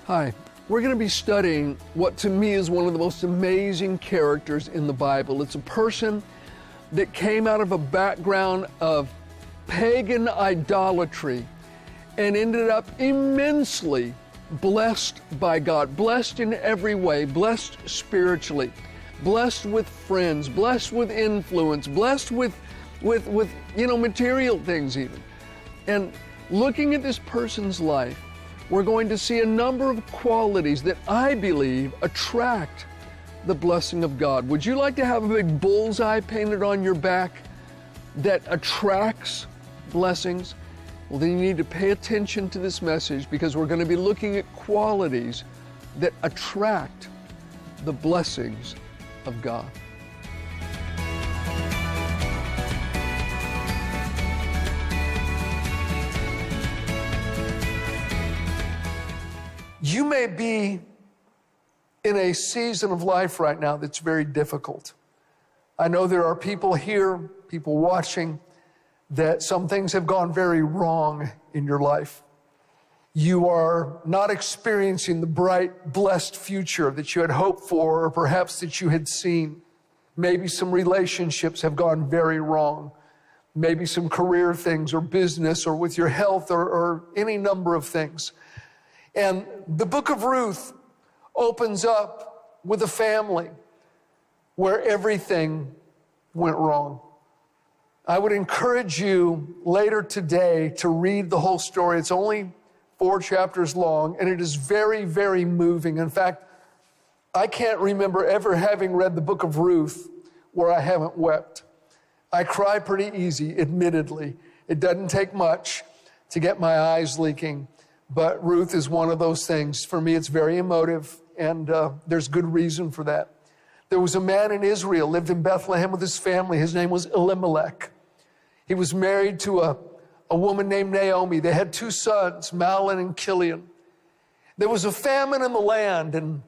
Hi, we're going to be studying what to me is one of the most amazing characters in the Bible. It's a person that came out of a background of pagan idolatry and ended up immensely blessed by God, blessed in every way, blessed spiritually, blessed with friends, blessed with influence, blessed with material things even. And looking at this person's life, we're going to see a number of qualities that I believe attract the blessing of God. Would you like to have a big bullseye painted on your back that attracts blessings? Well, then you need to pay attention to this message, because we're going to be looking at qualities that attract the blessings of God. You may be in a season of life right now that's very difficult. I know there are people here, people watching, that some things have gone very wrong in your life. You are not experiencing the bright, blessed future that you had hoped for, or perhaps that you had seen. Maybe some relationships have gone very wrong. Maybe some career things or business or with your health or any number of things. And the book of Ruth opens up with a family where everything went wrong. I would encourage you later today to read the whole story. It's only 4 chapters long, and it is very, very moving. In fact, I can't remember ever having read the book of Ruth where I haven't wept. I cry pretty easy, admittedly. It doesn't take much to get my eyes leaking. But Ruth is one of those things. For me, it's very emotive, and there's good reason for that. There was a man in Israel, lived in Bethlehem with his family. His name was Elimelech. He was married to a woman named Naomi. They had 2 sons, Mahlon and Chilion. There was a famine in the land, and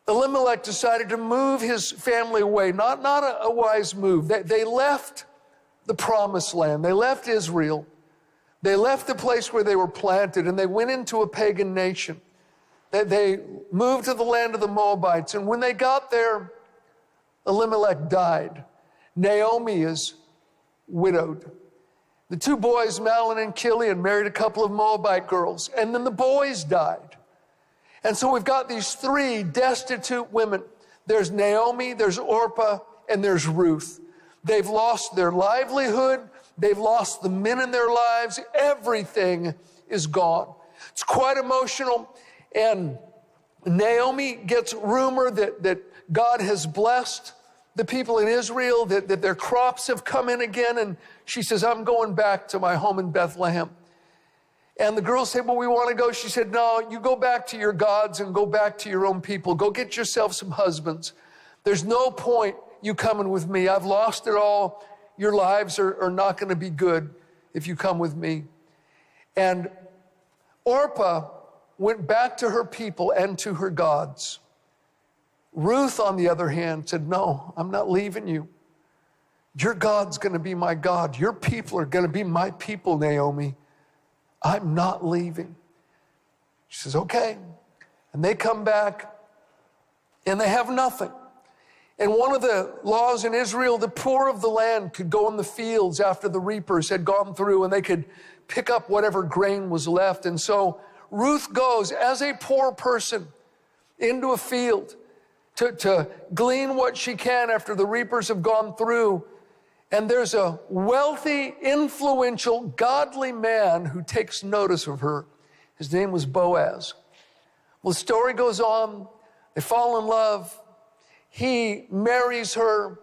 Elimelech decided to move his family away. Not a wise move. They left the promised land. They left Israel. They left the place where they were planted, and they went into a pagan nation. They moved to the land of the Moabites, and when they got there, Elimelech died. Naomi is widowed. The 2 boys, Mahlon and Chilion, married a couple of Moabite girls, and then the boys died. And so we've got these 3 destitute women. There's Naomi, there's Orpah, and there's Ruth. They've lost their livelihood. They've lost the men in their lives. Everything is gone. It's quite emotional. And Naomi gets rumor that God has blessed the people in Israel, that their crops have come in again. And she says, I'm going back to my home in Bethlehem. And the girls say, well, we want to go. She said, no, you go back to your gods and go back to your own people. Go get yourself some husbands. There's no point you coming with me. I've lost it all. Your lives are not going to be good if you come with me. And Orpah went back to her people and to her gods. Ruth, on the other hand, said, no, I'm not leaving you. Your God's going to be my God. Your people are going to be my people, Naomi. I'm not leaving. She says, okay. And they come back, and they have nothing. And one of the laws in Israel, the poor of the land could go in the fields after the reapers had gone through, and they could pick up whatever grain was left. And so Ruth goes as a poor person into a field to glean what she can after the reapers have gone through. And there's a wealthy, influential, godly man who takes notice of her. His name was Boaz. Well, the story goes on. They fall in love. He marries her.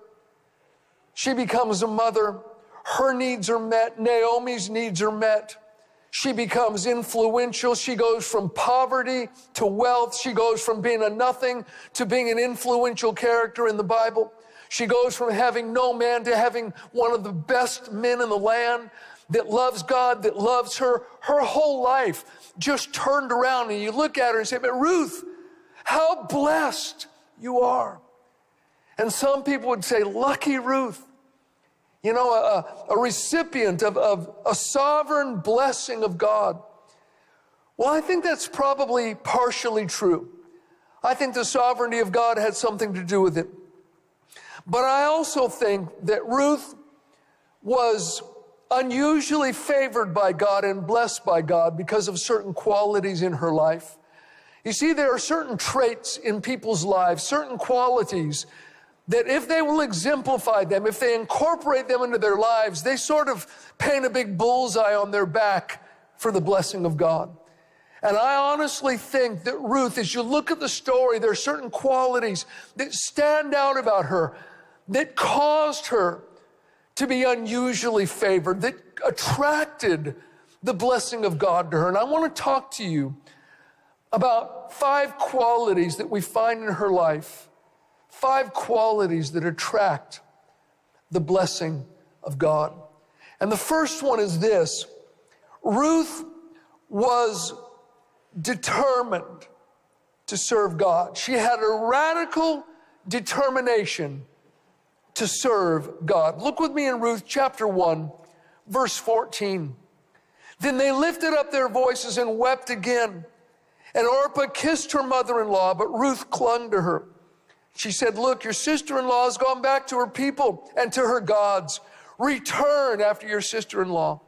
She becomes a mother. Her needs are met. Naomi's needs are met. She becomes influential. She goes from poverty to wealth. She goes from being a nothing to being an influential character in the Bible. She goes from having no man to having one of the best men in the land that loves God, that loves her. Her whole life just turned around, and you look at her and say, but Ruth, how blessed you are. And some people would say, lucky Ruth. You know, a recipient of a sovereign blessing of God. Well, I think that's probably partially true. I think the sovereignty of God had something to do with it. But I also think that Ruth was unusually favored by God and blessed by God because of certain qualities in her life. You see, there are certain traits in people's lives, certain qualities that if they will exemplify them, if they incorporate them into their lives, they sort of paint a big bullseye on their back for the blessing of God. And I honestly think that Ruth, as you look at the story, there are certain qualities that stand out about her that caused her to be unusually favored, that attracted the blessing of God to her. And I want to talk to you about 5 qualities that we find in her life, 5 qualities that attract the blessing of God. And the first one is this: Ruth was determined to serve God. She had a radical determination to serve God. Look with me in Ruth chapter 1, verse 14. Then they lifted up their voices and wept again. And Orpah kissed her mother-in-law, but Ruth clung to her. She said, "Look, your sister-in-law has gone back to her people and to her gods. Return after your sister-in-law."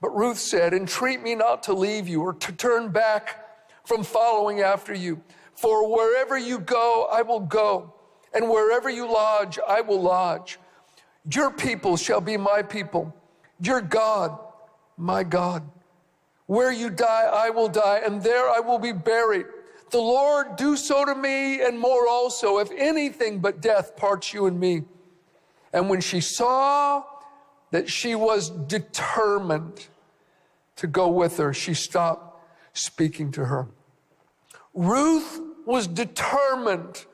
But Ruth said, "Entreat me not to leave you or to turn back from following after you. For wherever you go, I will go. And wherever you lodge, I will lodge. Your people shall be my people. Your God, my God. Where you die, I will die, and there I will be buried. The Lord do so to me, and more also, if anything but death parts you and me." And when she saw that she was determined to go with her, she stopped speaking to her. Ruth was determined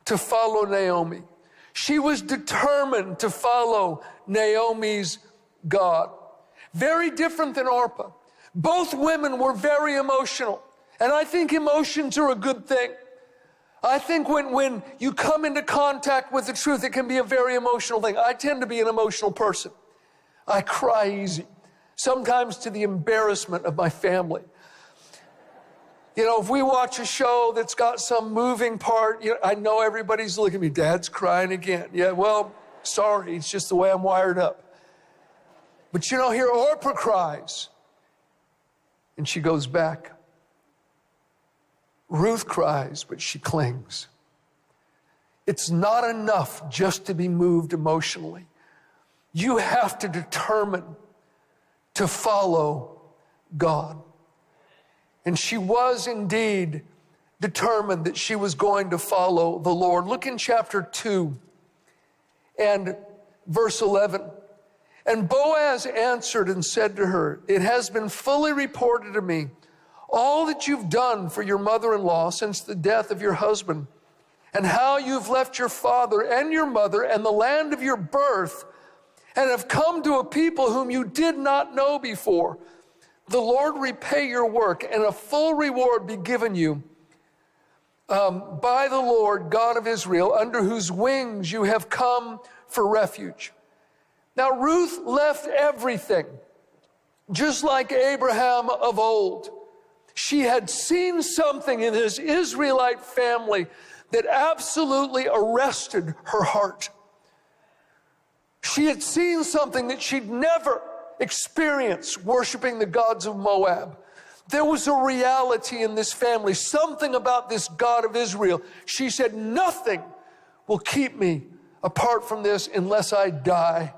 to follow Naomi. She was determined to follow Naomi's God. Very different than Orpah. Both women were very emotional, and I think emotions are a good thing. I think when you come into contact with the truth, it can be a very emotional thing. I tend to be an emotional person. I cry easy, sometimes to the embarrassment of my family. You know, if we watch a show that's got some moving part, I know everybody's looking at me, "Dad's crying again." Yeah, well, sorry, it's just the way I'm wired up. But here Orpah cries, and she goes back. Ruth cries, but she clings. It's not enough just to be moved emotionally. You have to determine to follow God. And she was indeed determined that she was going to follow the Lord. Look in chapter 2 and verse 11. And Boaz answered and said to her, "It has been fully reported to me, all that you've done for your mother-in-law since the death of your husband, and how you've left your father and your mother and the land of your birth, and have come to a people whom you did not know before. The Lord repay your work, and a full reward be given you by the Lord God of Israel, under whose wings you have come for refuge." Now Ruth left everything, just like Abraham of old. She had seen something in his Israelite family that absolutely arrested her heart. She had seen something that she'd never experienced, worshiping the gods of Moab. There was a reality in this family, something about this God of Israel. She said, "Nothing will keep me apart from this unless I die.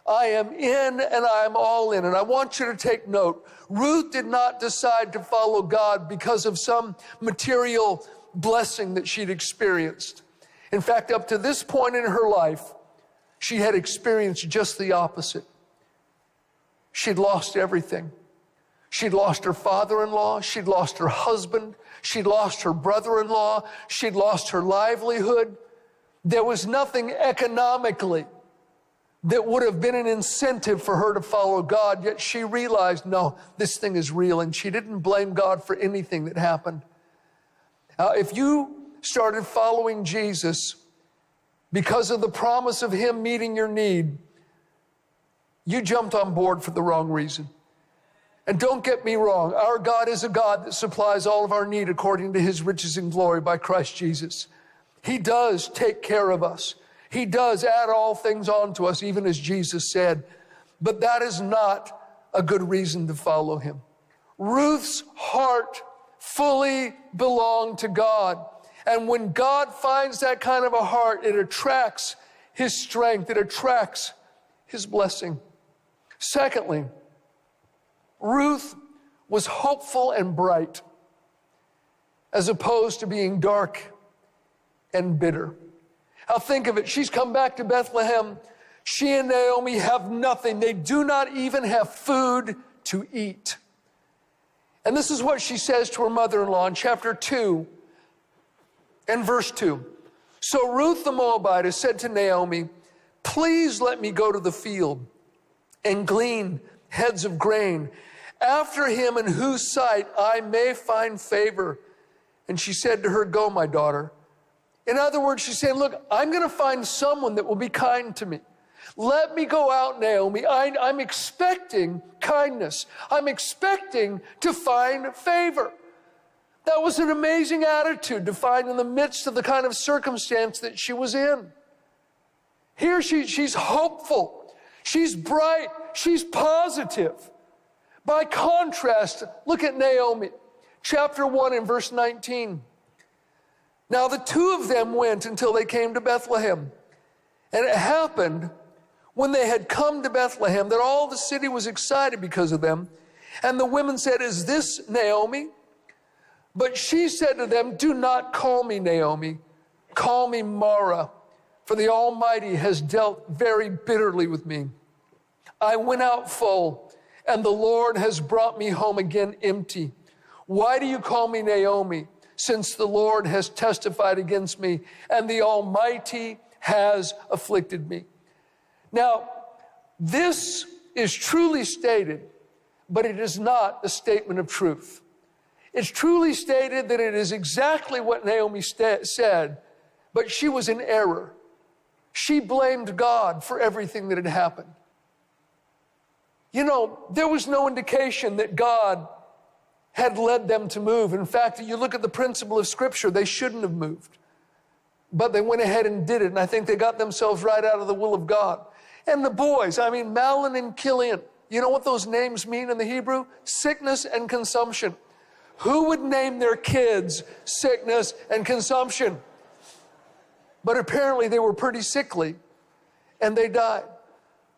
I am in and I am all in." And I want you to take note. Ruth did not decide to follow God because of some material blessing that she'd experienced. In fact, up to this point in her life, she had experienced just the opposite. She'd lost everything. She'd lost her father-in-law. She'd lost her husband. She'd lost her brother-in-law. She'd lost her livelihood. There was nothing economically that would have been an incentive for her to follow God, yet she realized, no, this thing is real, and she didn't blame God for anything that happened. If you started following Jesus because of the promise of Him meeting your need, you jumped on board for the wrong reason. And don't get me wrong, our God is a God that supplies all of our need according to his riches and glory by Christ Jesus. He does take care of us. He does add all things on to us, even as Jesus said. But that is not a good reason to follow him. Ruth's heart fully belonged to God. And when God finds that kind of a heart, it attracts his strength. It attracts his blessing. Secondly, Ruth was hopeful and bright, as opposed to being dark and bitter. Now think of it. She's come back to Bethlehem. She and Naomi have nothing. They do not even have food to eat. And this is what she says to her mother-in-law in chapter 2 and verse 2. So Ruth the Moabitess said to Naomi, please let me go to the field and glean heads of grain after him in whose sight I may find favor. And she said to her, go, my daughter. In other words, she's saying, look, I'm going to find someone that will be kind to me. Let me go out, Naomi. I'm expecting kindness. I'm expecting to find favor. That was an amazing attitude to find in the midst of the kind of circumstance that she was in. Here she's hopeful. She's bright. She's positive. By contrast, look at Naomi, chapter 1 and verse 19. Now the two of them went until they came to Bethlehem. And it happened when they had come to Bethlehem that all the city was excited because of them. And the women said, is this Naomi? But she said to them, do not call me Naomi, call me Mara, for the Almighty has dealt very bitterly with me. I went out full, and the Lord has brought me home again empty. Why do you call me Naomi, since the Lord has testified against me, and the Almighty has afflicted me? Now, this is truly stated, but it is not a statement of truth. It's truly stated that it is exactly what Naomi said, but she was in error. She blamed God for everything that had happened. You know, there was no indication that God had led them to move. In fact, you look at the principle of Scripture, they shouldn't have moved. But they went ahead and did it, and I think they got themselves right out of the will of God. And the boys, Mahlon and Killian, you know what those names mean in the Hebrew? Sickness and consumption. Who would name their kids sickness and consumption? But apparently they were pretty sickly, and they died.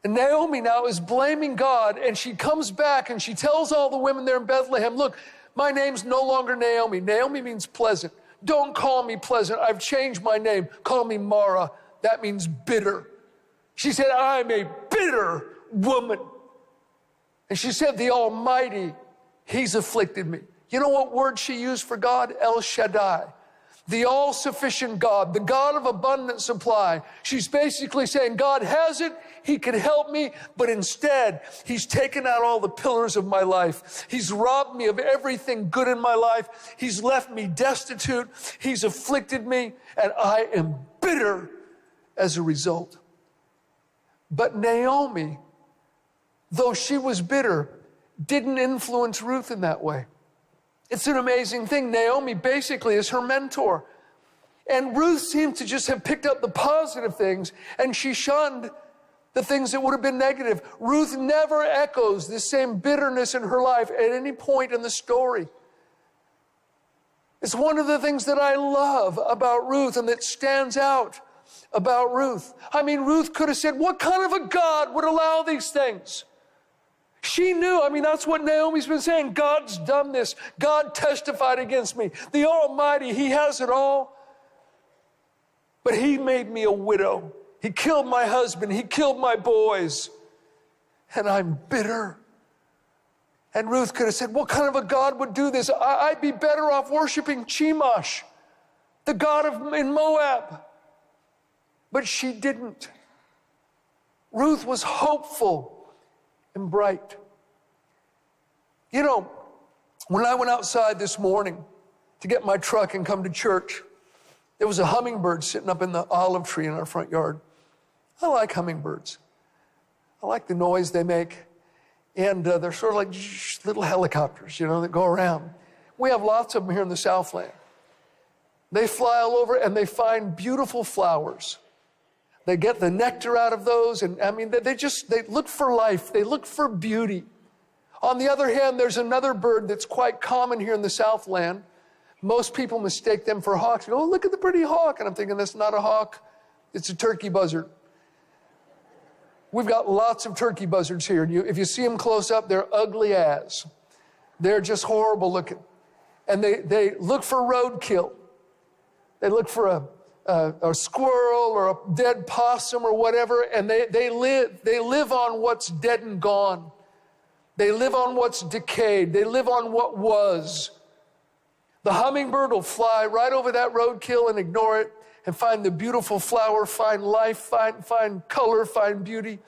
And Naomi now is blaming God, and she comes back and she tells all the women there in Bethlehem, look, my name's no longer Naomi. Naomi means pleasant. Don't call me pleasant. I've changed my name. Call me Mara. That means bitter. She said, I'm a bitter woman. And she said, the Almighty, he's afflicted me. You know what word she used for God? El Shaddai. The all-sufficient God, the God of abundant supply. She's basically saying, God has it, he could help me, but instead, he's taken out all the pillars of my life. He's robbed me of everything good in my life. He's left me destitute. He's afflicted me, and I am bitter as a result. But Naomi, though she was bitter, didn't influence Ruth in that way. It's an amazing thing. Naomi basically is her mentor. And Ruth seemed to just have picked up the positive things, and she shunned the things that would have been negative. Ruth never echoes the same bitterness in her life at any point in the story. It's one of the things that I love about Ruth and that stands out about Ruth. Ruth could have said, what kind of a God would allow these things? She knew, that's what Naomi's been saying. God's done this. God testified against me. The Almighty, he has it all. But he made me a widow. He killed my husband. He killed my boys. And I'm bitter. And Ruth could have said, what kind of a God would do this? I'd be better off worshiping Chemosh, the God in Moab. But she didn't. Ruth was hopeful and bright. You know, when I went outside this morning to get my truck and come to church, there was a hummingbird sitting up in the olive tree in our front yard. I like hummingbirds. I like the noise they make. And they're sort of like little helicopters, that go around. We have lots of them here in the Southland. They fly all over and they find beautiful flowers. They get the nectar out of those, and they look for life. They look for beauty. On the other hand, there's another bird that's quite common here in the Southland. Most people mistake them for hawks. They go, oh, look at the pretty hawk. And I'm thinking, that's not a hawk. It's a turkey buzzard. We've got lots of turkey buzzards here. If you see them close up, they're ugly as. They're just horrible looking. And they look for roadkill. They look for a squirrel or a dead possum or whatever, and they live on what's dead and gone. They live on what's decayed. They live on what was. The hummingbird will fly right over that roadkill and ignore it and find the beautiful flower, find life, find color, find beauty.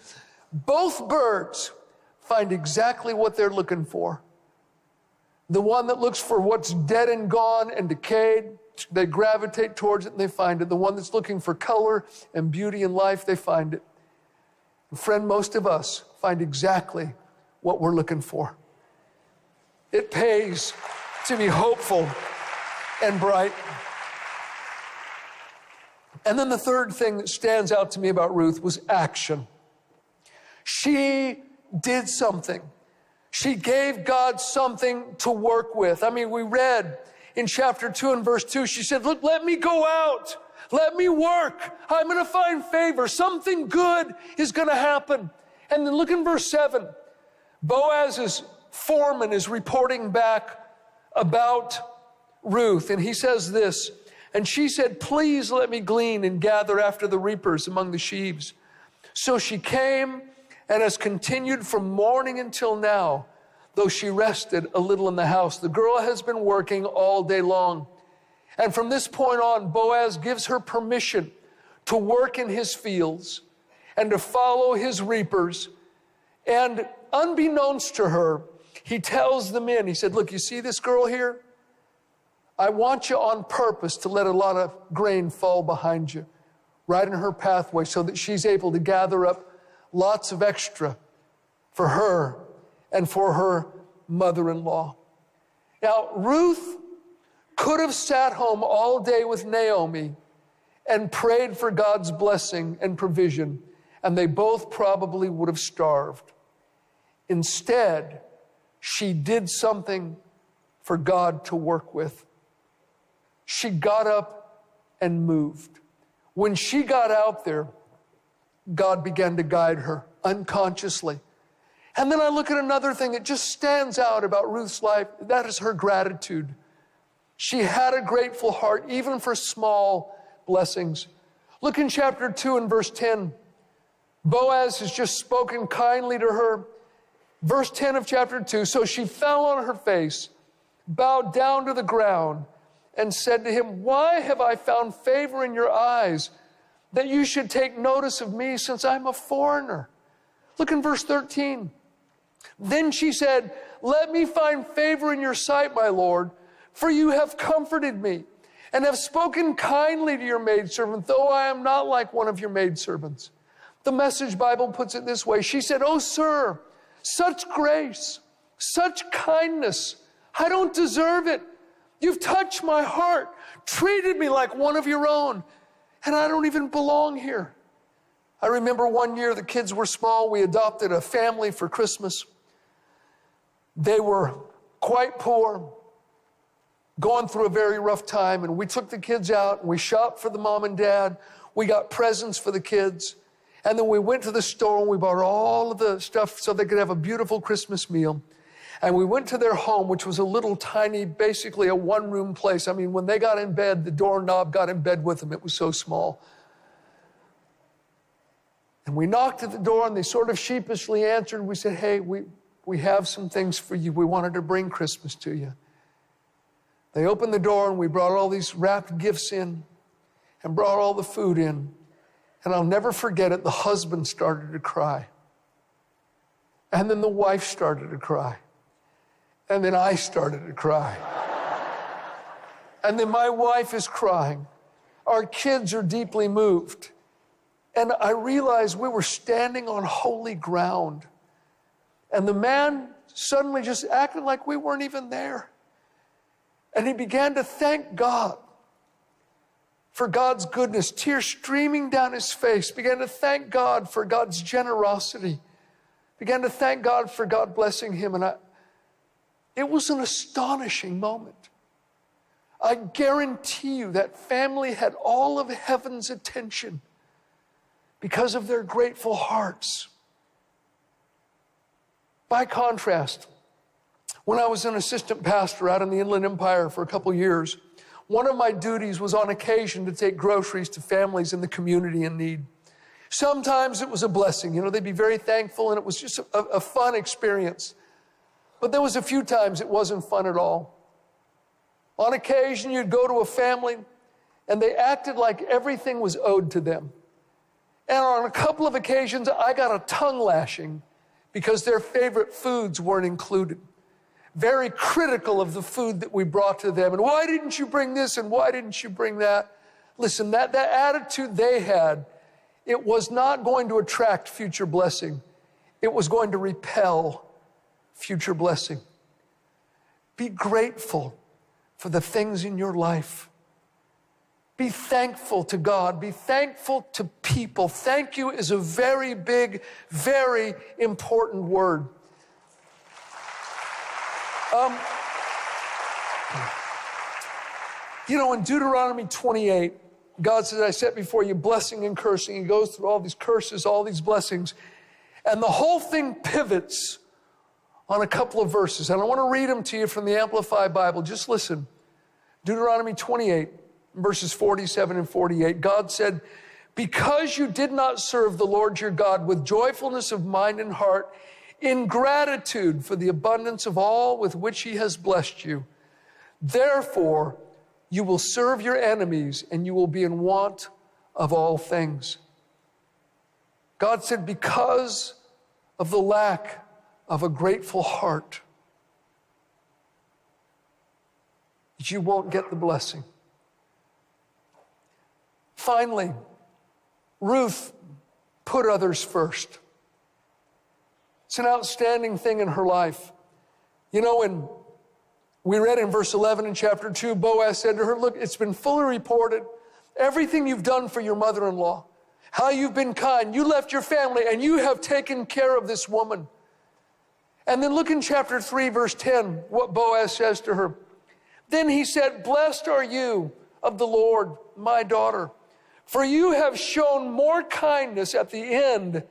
Both birds find exactly what they're looking for. The one that looks for what's dead and gone and decayed, they gravitate towards it and they find it. The one that's looking for color and beauty and life, they find it. And friend, most of us find exactly what we're looking for. It pays to be hopeful and bright. And then the third thing that stands out to me about Ruth was action. She did something. She gave God something to work with. We read in chapter 2 and verse 2, she said, look, let me go out. Let me work. I'm going to find favor. Something good is going to happen. And then look in verse 7. Boaz's foreman is reporting back about Ruth, and he says this, and she said, please let me glean and gather after the reapers among the sheaves. So she came and has continued from morning until now, though she rested a little in the house. The girl has been working all day long. And from this point on, Boaz gives her permission to work in his fields and to follow his reapers. And unbeknownst to her, he tells the men, he said, look, you see this girl here? I want you on purpose to let a lot of grain fall behind you, right in her pathway, so that she's able to gather up lots of extra for her and for her mother-in-law. Now, Ruth could have sat home all day with Naomi and prayed for God's blessing and provision, and they both probably would have starved. Instead, she did something for God to work with. She got up and moved. When she got out there, God began to guide her unconsciously. And then I look at another thing that just stands out about Ruth's life. That is her gratitude. She had a grateful heart, even for small blessings. Look in chapter 2 and verse 10. Boaz has just spoken kindly to her. Verse 10 of chapter 2, so she fell on her face, bowed down to the ground, and said to him, why have I found favor in your eyes, that you should take notice of me, since I'm a foreigner? Look in verse 13. Then she said, let me find favor in your sight, my Lord, for you have comforted me, and have spoken kindly to your maidservant, though I am not like one of your maidservants. The Message Bible puts it this way. She said, oh, sir, such grace, such kindness, I don't deserve it. You've touched my heart, treated me like one of your own, and I don't even belong here. I remember one year the kids were small. We adopted a family for Christmas. They were quite poor, going through a very rough time, and we took the kids out and we shopped for the mom and dad. We got presents for the kids, and then we went to the store and we bought all of the stuff so they could have a beautiful Christmas meal. And we went to their home, which was a little tiny, basically a one-room place. When they got in bed, the doorknob got in bed with them. It was so small. And we knocked at the door, and they sort of sheepishly answered. We said, hey, we have some things for you. We wanted to bring Christmas to you. They opened the door, and we brought all these wrapped gifts in and brought all the food in. And I'll never forget it. The husband started to cry. And then the wife started to cry. And then I started to cry. And then my wife is crying. Our kids are deeply moved. And I realized we were standing on holy ground. And the man suddenly just acted like we weren't even there. And he began to thank God for God's goodness, tears streaming down his face, began to thank God for God's generosity, began to thank God for God blessing him. And it was an astonishing moment. I guarantee you that family had all of heaven's attention because of their grateful hearts. By contrast, when I was an assistant pastor out in the Inland Empire for a couple years, one of my duties was on occasion to take groceries to families in the community in need. Sometimes it was a blessing. You know, they'd be very thankful, and it was just a fun experience. But there was a few times it wasn't fun at all. On occasion, you'd go to a family, and they acted like everything was owed to them. And on a couple of occasions, I got a tongue lashing because their favorite foods weren't included. Very critical of the food that we brought to them. And why didn't you bring this, and why didn't you bring that? Listen, that attitude they had, it was not going to attract future blessing. It was going to repel future blessing. Be grateful for the things in your life. Be thankful to God. Be thankful to people. Thank you is a very big, very important word. You know, in Deuteronomy 28, God says, I set before you blessing and cursing. He goes through all these curses, all these blessings. And the whole thing pivots on a couple of verses. And I want to read them to you from the Amplified Bible. Just listen. Deuteronomy 28, verses 47 and 48. God said, because you did not serve the Lord your God with joyfulness of mind and heart, in gratitude for the abundance of all with which he has blessed you, therefore you will serve your enemies and you will be in want of all things. God said, because of the lack of a grateful heart, you won't get the blessing. Finally, Ruth put others first. It's an outstanding thing in her life. You know, when we read in verse 11 in chapter 2, Boaz said to her, look, it's been fully reported, everything you've done for your mother-in-law, how you've been kind, you left your family and you have taken care of this woman. And then look in chapter 3, verse 10, what Boaz says to her. Then he said, blessed are you of the Lord, my daughter, for you have shown more kindness at the end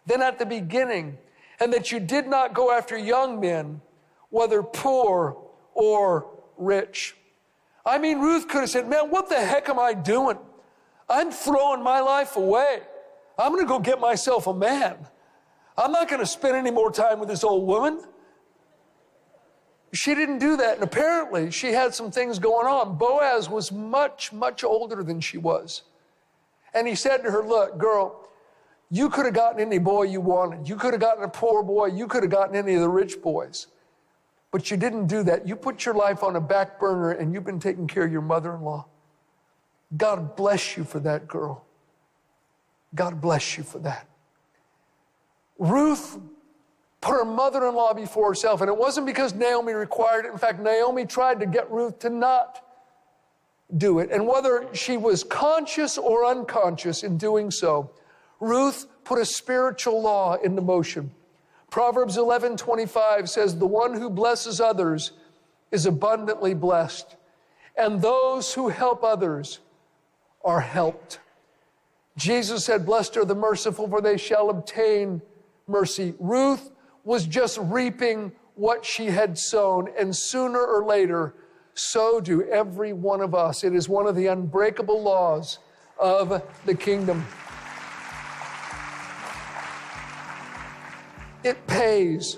than at the beginning, and that you did not go after young men, whether poor or rich. I mean, Ruth could have said, man, what the heck am I doing? I'm throwing my life away. I'm going to go get myself a man. I'm not going to spend any more time with this old woman. She didn't do that, and apparently she had some things going on. Boaz was much, much older than she was. And he said to her, look, girl, you could have gotten any boy you wanted. You could have gotten a poor boy. You could have gotten any of the rich boys. But you didn't do that. You put your life on a back burner, and you've been taking care of your mother-in-law. God bless you for that, girl. God bless you for that. Ruth put her mother-in-law before herself, and it wasn't because Naomi required it. In fact, Naomi tried to get Ruth to not do it. And whether she was conscious or unconscious in doing so, Ruth put a spiritual law into motion. Proverbs 11:25 says, the one who blesses others is abundantly blessed, and those who help others are helped. Jesus said, blessed are the merciful, for they shall obtain mercy. Ruth was just reaping what she had sown, and sooner or later, so do every one of us. It is one of the unbreakable laws of the kingdom. It pays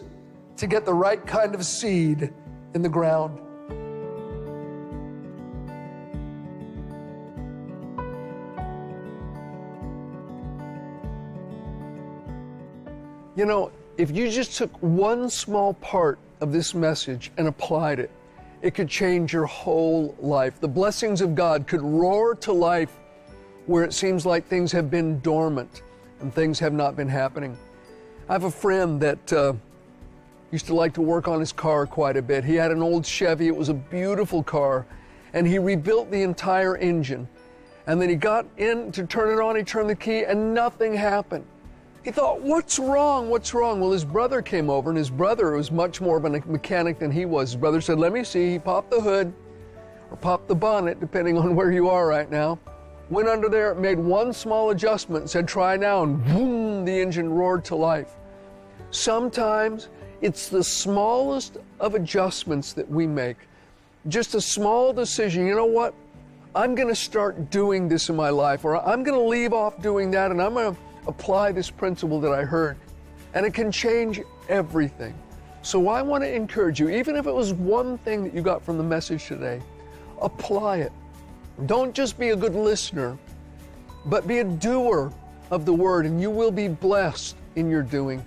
to get the right kind of seed in the ground. You know, if you just took one small part of this message and applied it, it could change your whole life. The blessings of God could roar to life where it seems like things have been dormant and things have not been happening. I have a friend that used to like to work on his car quite a bit. He had an old Chevy. It was a beautiful car, and he rebuilt the entire engine. And then he got in to turn it on. He turned the key, and nothing happened. He thought, what's wrong? What's wrong? Well, his brother came over, and his brother was much more of a mechanic than he was. His brother said, let me see. He popped the hood, or popped the bonnet, depending on where you are right now. Went under there, made one small adjustment, said, try now, and boom, the engine roared to life. Sometimes it's the smallest of adjustments that we make. Just a small decision. You know what? I'm going to start doing this in my life, or I'm going to leave off doing that, and I'm going to apply this principle that I heard. And it can change everything. So I want to encourage you, even if it was one thing that you got from the message today, apply it. Don't just be a good listener, but be a doer of the word, and you will be blessed in your doing.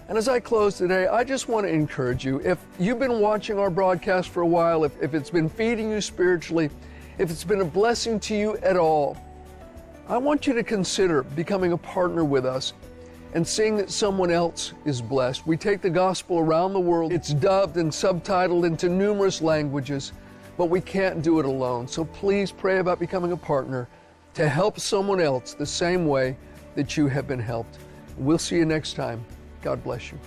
And as I close today, I just want to encourage you. If you've been watching our broadcast for a while, if it's been feeding you spiritually, if it's been a blessing to you at all, I want you to consider becoming a partner with us and seeing that someone else is blessed. We take the gospel around the world. It's dubbed and subtitled into numerous languages, but we can't do it alone. So please pray about becoming a partner to help someone else the same way that you have been helped. We'll see you next time. God bless you.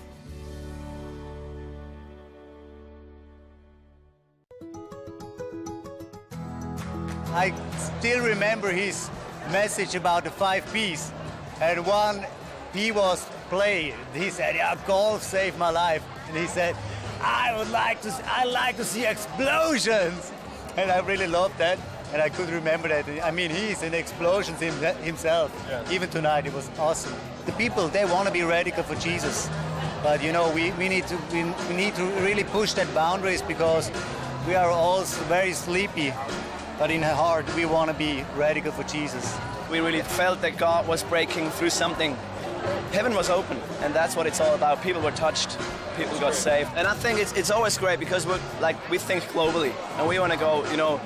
I still remember his message about the 5 P's. And one P was play. He said, yeah, golf saved my life. And he said, I like to see explosions. And I really loved that. And I could remember that. I mean, he's in explosions himself. Yeah. Even tonight, it was awesome. The people, they want to be radical for Jesus. But, you know, we need to really push that boundaries, because we are all very sleepy. But in our heart, we want to be radical for Jesus. We really felt that God was breaking through something. Heaven was open, and that's what it's all about. People were touched, people got saved. And I think it's always great, because we think globally, and we want to go, you know,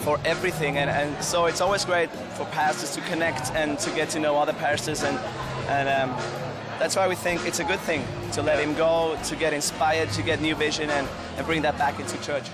for everything. And so it's always great for pastors to connect and to get to know other pastors. And that's why we think it's a good thing to let him go, to get inspired, to get new vision, and bring that back into church.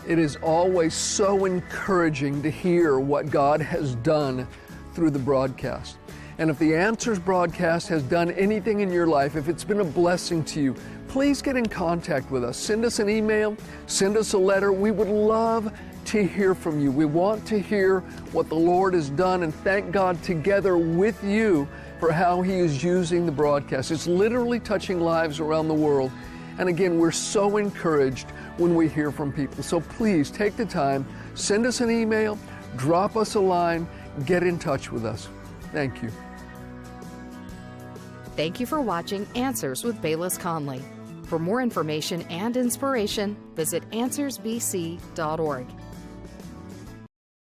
It is always so encouraging to hear what God has done through the broadcast. And if the Answers broadcast has done anything in your life, if it's been a blessing to you, please get in contact with us. Send us an email, send us a letter. We would love to hear from you. We want to hear what the Lord has done, and thank God together with you for how He is using the broadcast. It's literally touching lives around the world. And again, we're so encouraged when we hear from people. So please take the time, send us an email, drop us a line, get in touch with us. Thank you. Thank you for watching Answers with Bayless Conley. For more information and inspiration, visit AnswersBC.org.